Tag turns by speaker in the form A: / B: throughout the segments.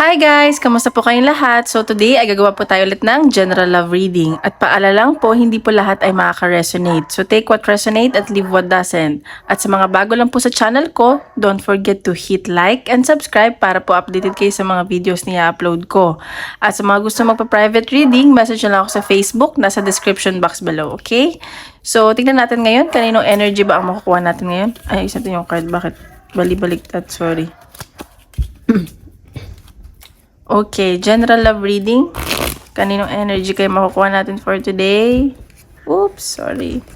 A: Hi guys! Kamusta po kayong lahat? So today ay gagawa po tayo ulit ng general love reading. At paalala lang po, hindi po lahat ay makaka-resonate. So take what resonate at leave what doesn't. At sa mga bago lang po sa channel ko, don't forget to hit like and subscribe para po updated kayo sa mga videos na i-upload ko. At sa mga gusto magpa-private reading, message na lang ako sa Facebook, nasa description box below, okay? So tignan natin ngayon, kaninong energy ba ang makukuha natin ngayon? Ay, isa din yung card. Bakit? Bali-baliktad, sorry. Okay, general love reading. Kaninong energy kayo makukuha natin for today? Oops, sorry.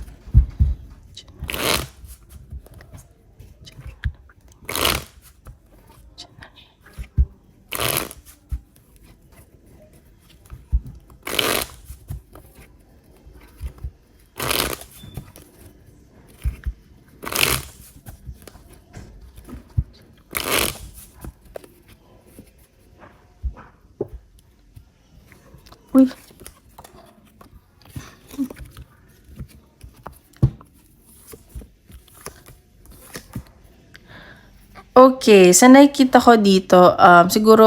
A: Uy. Okay, sa nakikita ko dito, siguro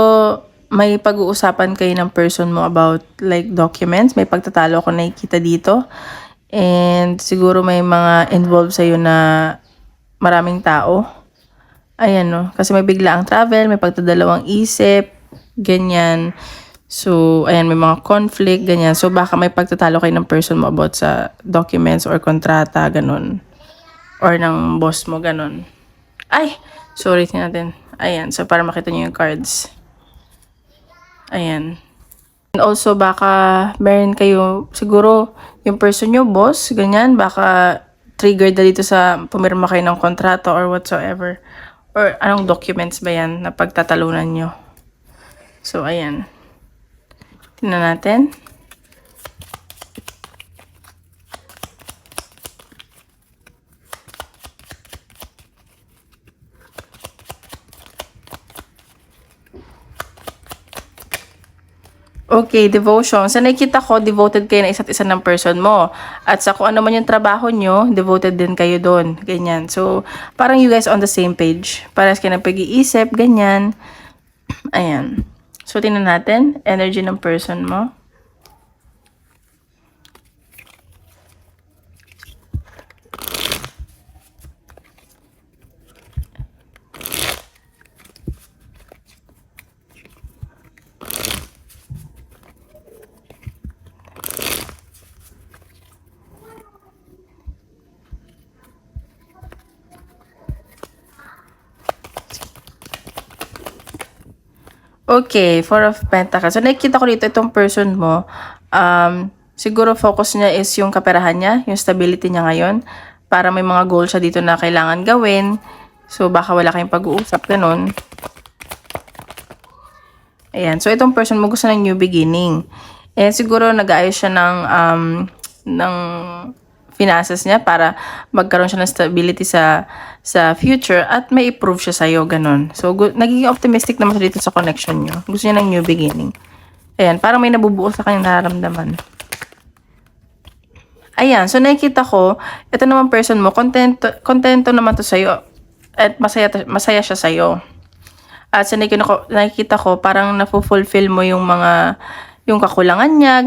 A: may pag-uusapan kayo ng person mo about like documents. May pagtatalo ako nakikita dito. And siguro may mga involved sa'yo na maraming tao. Ayan no, kasi may biglaang travel, may pagdadalawang isip, ganyan. So, ayan, may mga conflict, ganyan. So, baka may pagtatalo kayo ng person mo about sa documents or kontrata, ganun. Or ng boss mo, ganun. Ay! Sorry, tingnan natin. Ayan, so para makita nyo yung cards. Ayan. And also, baka meron kayo, siguro, yung person nyo, boss, ganyan, baka triggered na dito sa pumirma kayo ng kontrata or whatsoever. Or anong documents ba yan na pagtatalunan nyo. So, ayan. Tingnan natin. Okay, devotion. Sa nakikita ko, devoted kayo na isa't isa ng person mo. At sa kung ano man yung trabaho nyo, devoted din kayo doon. Ganyan. So, parang you guys on the same page. Parang kayo ng pag-iisip, ganyan. Ayan. So, tingnan natin. Energy ng person mo. Okay, Four of Pentacles. So, nakikita ko dito itong person mo. Siguro focus niya is yung kaperahan niya, yung stability niya ngayon. Para may mga goal siya dito na kailangan gawin. So, baka wala kayong pag-uusap, ganun. Ayan. So, itong person mo gusto ng new beginning. And siguro nag-aayos siya ng finances niya para magkaroon siya ng stability sa future at may improve siya sa'yo, ganun. So, nagiging optimistic naman siya dito sa connection niyo. Gusto niya ng new beginning. Ayan, parang may nabubuo sa kanyang nararamdaman. Ayan, so nakikita ko, ito naman person mo, kontento naman to sa'yo at masaya siya sa'yo. At sa nakikita ko, parang na-fulfill mo yung kakulangan niya,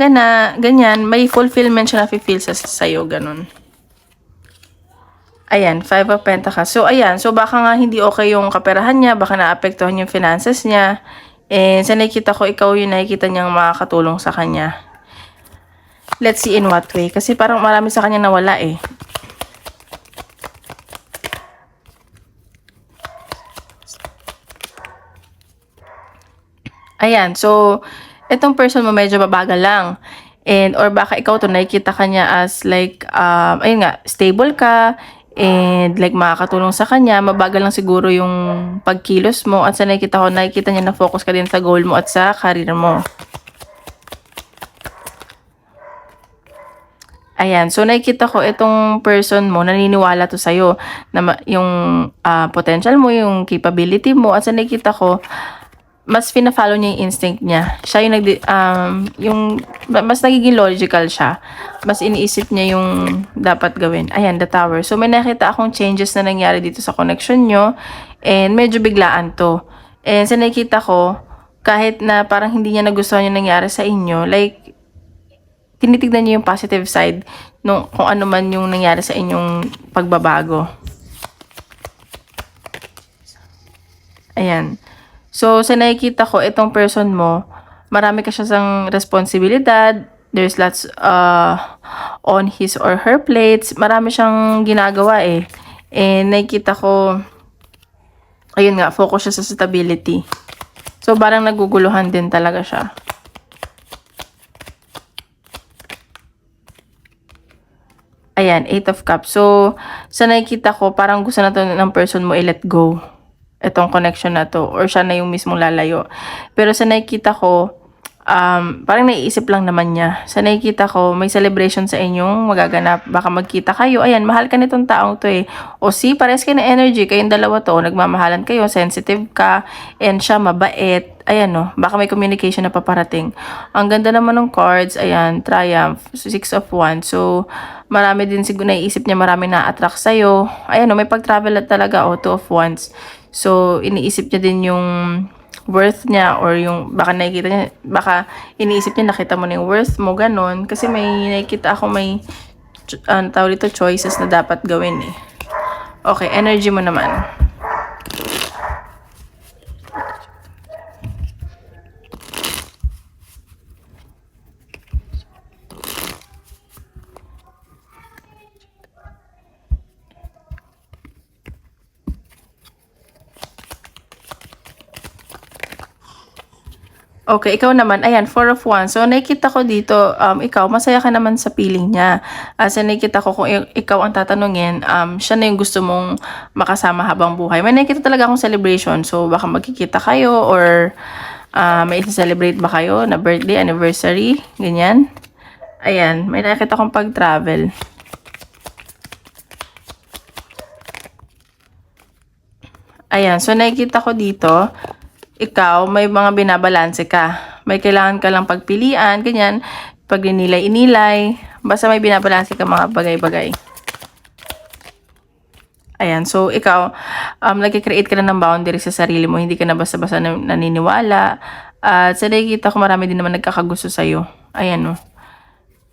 A: ganyan, may fulfillment siya na-feel sa'yo, ganun. Ayan, Five of Pentacles. So, ayan, so baka nga hindi okay yung kaperahan niya, baka naapektuhan yung finances niya. And sa nakikita ko, ikaw yung nakikita niyang makakatulong sa kanya. Let's see in what way. Kasi parang marami sa kanya nawala eh. Ayan, so, itong person mo medyo babagal lang. And, or baka ikaw to nakikita kanya as like, ayun nga, stable ka, and like makakatulong sa kanya, mabagal lang siguro yung pagkilos mo. At sa nakikita niya na focus ka din sa goal mo at sa career mo. Ayan, so nakikita ko itong person mo, naniniwala to sa'yo, na yung potential mo, yung capability mo, at sa nakikita ko, mas fina-follow niya yung instinct niya. Siya yung mas nagiging logical siya. Mas iniisip niya yung dapat gawin. Ayan, the tower. So, may nakita akong changes na nangyari dito sa connection nyo. And medyo biglaan to. And sa nakikita ko, kahit na parang hindi niya nagustuhan yung nangyari sa inyo, like, tinitignan niyo yung positive side nung kung ano man yung nangyari sa inyong pagbabago. Ayan. So, sa nakikita ko, itong person mo, marami ka siyang responsibilidad. There's lots on his or her plates. Marami siyang ginagawa eh. And nakikita ko, ayun nga, focus siya sa stability. So, parang naguguluhan din talaga siya. Ayan, 8 of Cups. So, sa nakikita ko, parang gusto na to ng person mo i-let go. Itong connection na to. Or siya na yung mismong lalayo. Pero sa nakikita ko, parang naiisip lang naman niya. Sa nakikita ko, may celebration sa inyong magaganap. Baka magkita kayo. Ayan, mahal ka nitong taong to eh. O see, pares kayo na energy. Kayong dalawa to, nagmamahalan kayo, sensitive ka, and siya mabait. Ayan no, baka may communication na paparating. Ang ganda naman ng cards, ayan, Triumph, 6 of Wands. So, marami din siguro naiisip niya, marami na-attract sa'yo. Ayan no, may pag-travel talaga, 2 of Wands. So, iniisip niya din yung worth niya or yung baka nakikita niya, baka iniisip niya nakita mo na yung worth mo, ganon. Kasi may nakikita ako may tawag dito, choices na dapat gawin eh. Okay, energy mo naman. Okay, ikaw naman, ayan, 4 of Wands. So, nakikita ko dito, ikaw, masaya ka naman sa feeling niya. As nakikita ko kung ikaw ang tatanungin, siya na yung gusto mong makasama habang buhay. May nakikita talaga akong celebration. So, baka magkikita kayo or may isa-celebrate ba kayo na birthday, anniversary, ganyan. Ayan, may nakikita akong pag-travel. Ayan, so nakikita ko dito, ikaw, may mga binabalanse ka. May kailangan ka lang pagpilian, ganyan. Pag inilay, basta may binabalanse ka mga bagay-bagay. Ayan, so ikaw, nag-create ka na ng boundaries sa sarili mo. Hindi ka na basta-basta naniniwala. At sa nakikita ko, marami din naman nagkakagusto sa'yo. Ayan, no.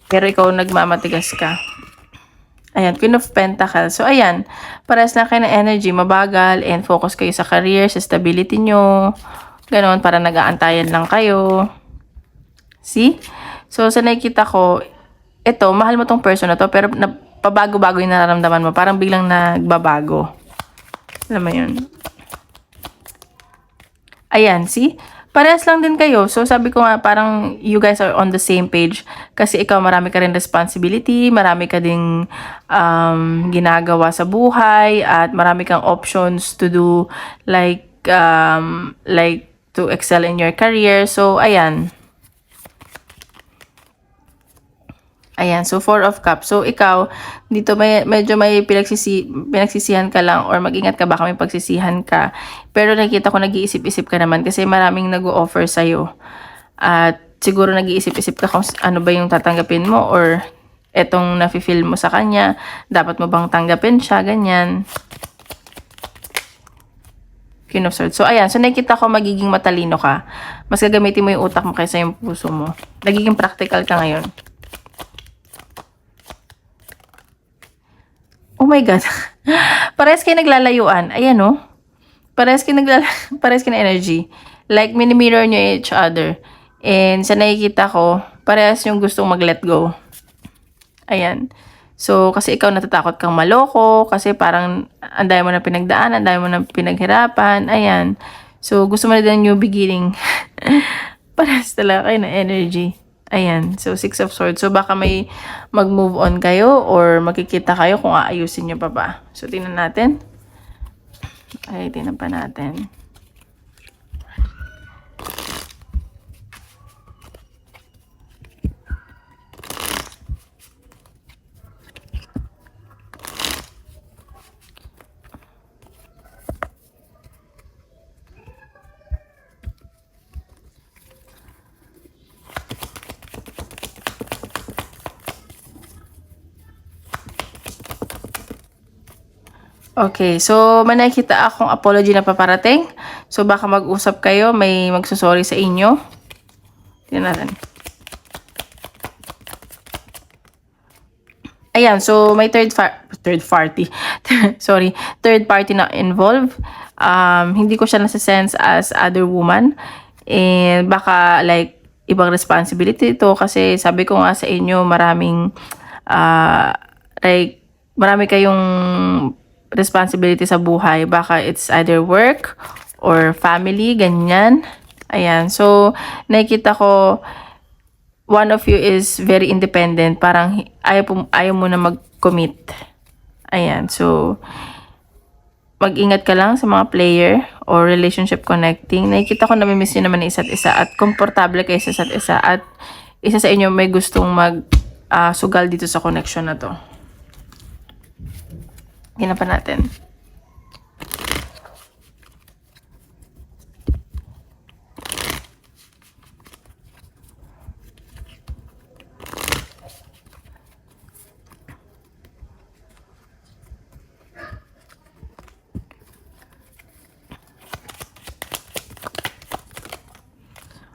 A: Pero ikaw, nagmamatigas ka. Ayan, Queen of Pentacles. So, ayan, parehas lang kayo ng energy, mabagal, and focus kayo sa career, sa stability nyo. Ganon, para nag-aantayan lang kayo. See? So, sa nakikita ko, ito, mahal mo tong person na to, pero pabago-bago yung nararamdaman mo. Parang biglang nagbabago. Alam mo yun? Ayan, see? Parehas lang din kayo. So, sabi ko nga, parang you guys are on the same page. Kasi ikaw, marami ka rin responsibility, marami ka ding ginagawa sa buhay, at marami kang options to do, like to excel in your career. So, ayan. Ayan, so 4 of Cups. So, ikaw, dito medyo may pinagsisihan ka lang or mag-ingat ka baka may pagsisihan ka. Pero nakikita ko nag-iisip-isip ka naman kasi maraming nag-o-offer sa'yo. At siguro nag-iisip-isip ka kung ano ba yung tatanggapin mo or etong nafe-feel mo sa kanya. Dapat mo bang tanggapin siya, ganyan. Queen of Swords. So, ayan. So, nakikita ko magiging matalino ka. Mas gagamitin mo yung utak mo kaysa yung puso mo. Nagiging practical ka ngayon. Oh my God. Parehas kayo naglalayuan. Ayan, no? Parehas kayo na energy. Like, mini-mirror nyo each other. And sa nakikita ko, parehas yung gustong mag-let go. Ayan. So, kasi ikaw natatakot kang maloko. Kasi parang anday mo na pinagdaan, anday mo na pinaghirapan. Ayan. So, gusto mo na din new beginning. Parehas talaga kayo na energy. Ayan, so 6 of Swords. So, baka may mag-move on kayo or makikita kayo kung aayusin nyo pa ba. So, tingnan natin. Ay, tingnan pa natin. Okay, so may nakikita akong apology na paparating. So, baka mag-usap kayo, may magsusorry sa inyo. Tingnan natin. Ayan, so may third party. Sorry, third party na involved. Hindi ko siya nasa-sense as other woman. And baka like ibang responsibility ito kasi sabi ko nga sa inyo maraming like marami kayong responsibility sa buhay. Baka it's either work or family, ganyan. Ayan, so nakikita ko one of you is very independent. Parang ayaw mo na mag-commit. Ayan. So, mag-ingat ka lang sa mga player or relationship connecting. Nakikita ko namimiss nyo naman ng isa't isa at komportable kayo sa isa't isa. At isa sa inyo may gustong sugal dito sa connection na to. Hinapan natin.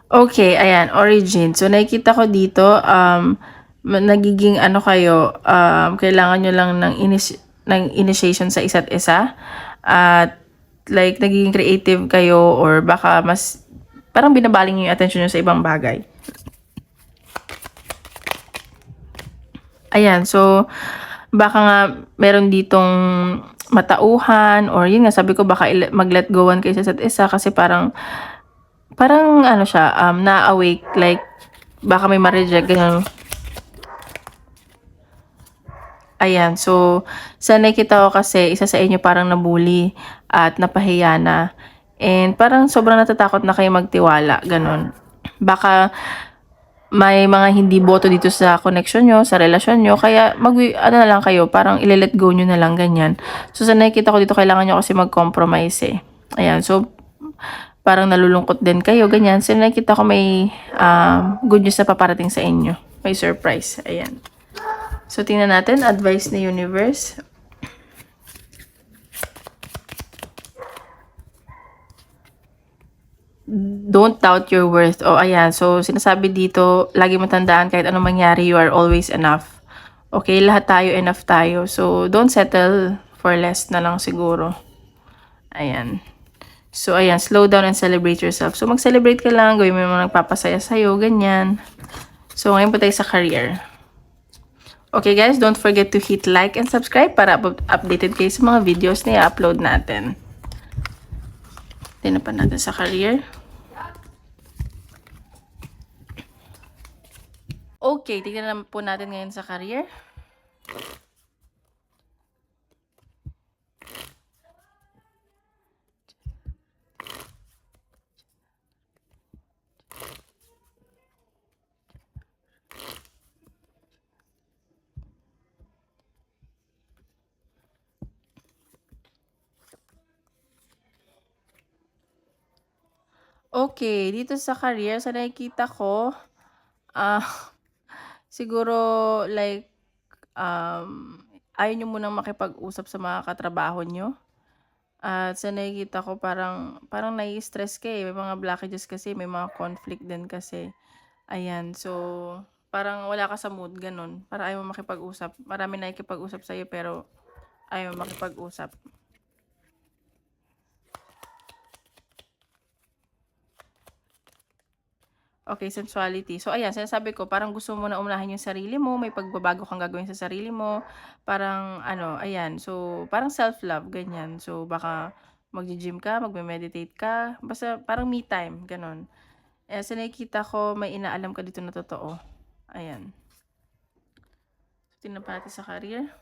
A: Okay, ayan, origin. So, nakikita ko dito, nagiging ano kayo, kailangan nyo lang ng initiation sa isa't isa. At, like, nagiging creative kayo or baka mas, parang binabaling nyo yung attention nyo sa ibang bagay. Ayan, so, baka nga meron ditong matauhan or yun nga, sabi ko baka mag-let goan kayo sa isa't isa kasi parang ano siya, na-awake, like, baka may ma-reject, ganyan. Ayan, so, sa nakikita ko kasi, isa sa inyo parang nabully at napahiya na. And parang sobrang natatakot na kayo magtiwala, ganun. Baka may mga hindi boto dito sa connection nyo, sa relasyon nyo, kaya ano na lang kayo, parang ile-let go nyo na lang, ganyan. So, sa nakikita ko dito, kailangan nyo kasi mag-compromise eh. Ayan, so, parang nalulungkot din kayo, ganyan. So, nakikita ko may good news na paparating sa inyo. May surprise. Ayan. So, tingnan natin. Advice ni universe. Don't doubt your worth. O, ayan. So, sinasabi dito, lagi mo tandaan kahit anong mangyari, you are always enough. Okay, lahat tayo, enough tayo. So, don't settle for less na lang siguro. Ayan. So, ayan, slow down and celebrate yourself. So, mag-celebrate ka lang, gawin mo yung mga nagpapasaya sa'yo, ganyan. So, ngayon po tayo sa career. Okay guys, don't forget to hit like and subscribe para updated kayo sa mga videos na i-upload natin. Tingnan pa natin sa career. Okay, tingnan naman po natin ngayon sa career. Okay, dito sa career, sa nakikita ko, siguro like, ayaw nyo munang makipag-usap sa mga katrabaho nyo. At sa nakikita ko, parang nai-stress ka eh. May mga blockages kasi, may mga conflict din kasi. Ayan, so, parang wala ka sa mood, ganun. Para ayaw mo makipag-usap. Marami nakikipag-usap sa'yo, pero ayaw mo makipag-usap. Okay, sensuality. So, ayan, sinasabi ko, parang gusto mo na unahin yung sarili mo, may pagbabago kang gagawin sa sarili mo, parang, ano, ayan, so, parang self-love, ganyan. So, baka mag-gym ka, magme-meditate ka, basta parang me time, ganun. Eh, sa nakikita ko, may inaalam ka dito na totoo. Ayan. So, tingnan pa natin sa career.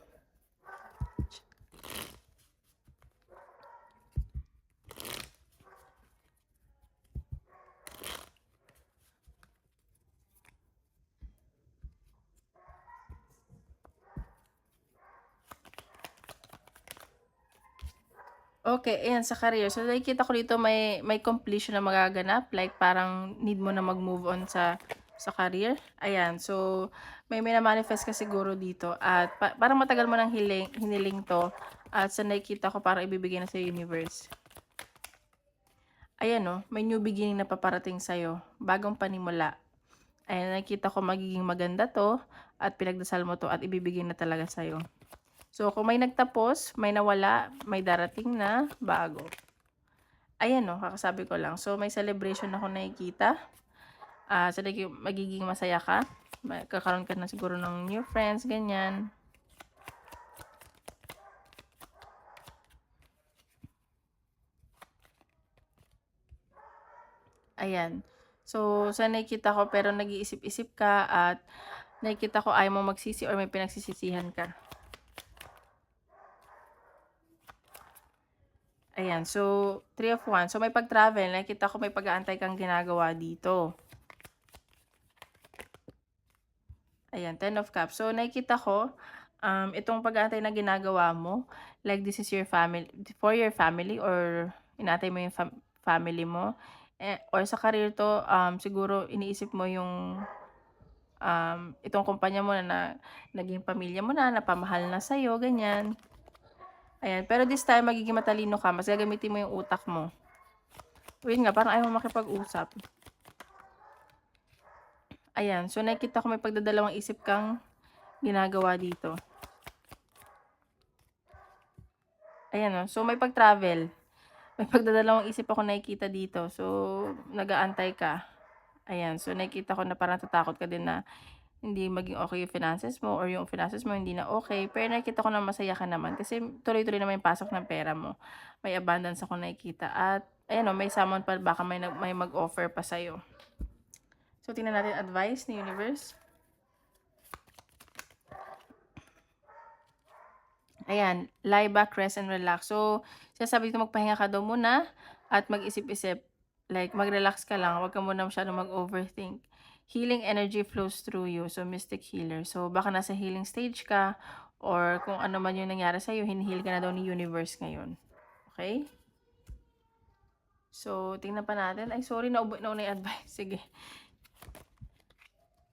A: Okay, ayan sa career. So, nakikita ko dito may completion na magaganap. Like, parang need mo na mag-move on sa career. Ayan. So, may na-manifest ka siguro dito. At parang matagal mo nang hiniling to. At sa nakikita ko, parang ibibigay na sa universe. Ayan oh, may new beginning na paparating sa'yo. Bagong panimula. Ayan, nakikita ko magiging maganda 'to at pinagdasal mo 'to at ibibigay na talaga sa'yo. So, kung may nagtapos, may nawala, may darating na bago. Ayan oh, kakasabi ko lang. So, may celebration ako nakikita. So, magiging masaya ka. Kakaroon ka na siguro ng new friends, ganyan. Ayan. So, sa nakikita ko pero nag-iisip-isip ka at nakikita ko ayaw mo magsisi or may pinagsisisihan ka. Ayan. So, 3 of Wands. So, may pag-travel. Nakikita ko may pag-aantay kang ginagawa dito. Ayan, 10 of Cups. So, nakikita ko, itong pag-aantay na ginagawa mo, like this is your family, for your family or inaantay mo yung family mo. Or sa career to, siguro iniisip mo yung itong kumpanya mo na naging pamilya mo na, napamahal na sa'yo, ganyan. Ayan, pero this time, magiging matalino ka, mas gagamitin mo yung utak mo. Yun nga, parang ayaw mo makipag-usap. Ayan, so nakikita ko may pagdadalawang isip kang ginagawa dito. Ayan o, so may pag-travel. May pagdadalawang isip ako nakikita dito. So, nag-aantay ka. Ayan, so nakikita ko na parang tatakot ka din na hindi maging okay yung finances mo or yung finances mo hindi na okay. Pero nakikita ko na masaya ka naman kasi tuloy-tuloy naman yung pasok ng pera mo. May abundance ako nakikita. At ayan o, may someone pa, baka may mag-offer pa sa'yo. So, tingnan natin advice ni universe. Ayan, lie back, rest, and relax. So, sinasabi dito magpahinga ka daw muna at mag-isip-isip. Like, mag-relax ka lang. Huwag ka muna masyadong mag-overthink. Healing energy flows through you. So, mystic healer. So, baka nasa healing stage ka or kung ano man yung nangyari sa'yo, hinihil ka na daw ni universe ngayon. Okay? So, tingnan pa natin. Ay, sorry, nauna yung advice. Sige.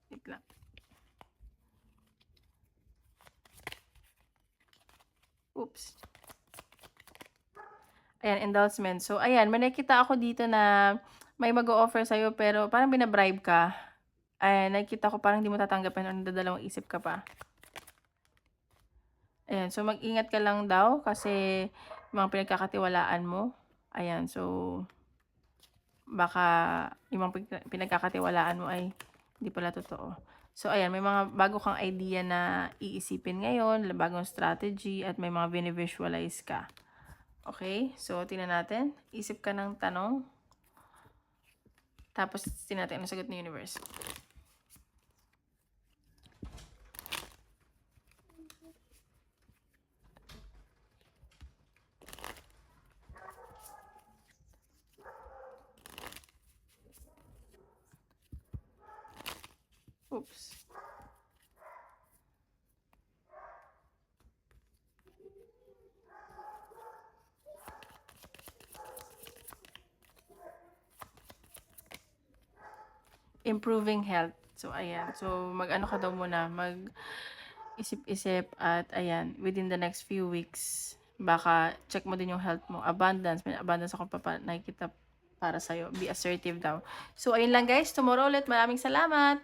A: Wait lang. Oops. Ayan, endorsement. So, ayan, may nakikita ako dito na may mag-o-offer sa'yo pero parang binabribe ka. Ayan, nakikita ko parang hindi mo tatanggapin o nadadalawang isip ka pa. Ayan, so mag-ingat ka lang daw kasi yung mga pinagkakatiwalaan mo. Ayan, so baka yung mga pinagkakatiwalaan mo ay hindi pala totoo. So, ayan, may mga bago kang idea na iisipin ngayon, bagong strategy, at may mga visualize ka. Okay? So, tingnan natin. Isip ka ng tanong. Tapos, tingnan natin ang sagot ni universe. Oops. Improving health. So, ayan. So, mag-ano ka daw muna. Mag-isip-isip at ayan, within the next few weeks, baka check mo din yung health mo. Abundance. May abundance akong nakikita para sa'yo. Be assertive daw. So, ayun lang guys. Tomorrow ulit. Maraming salamat.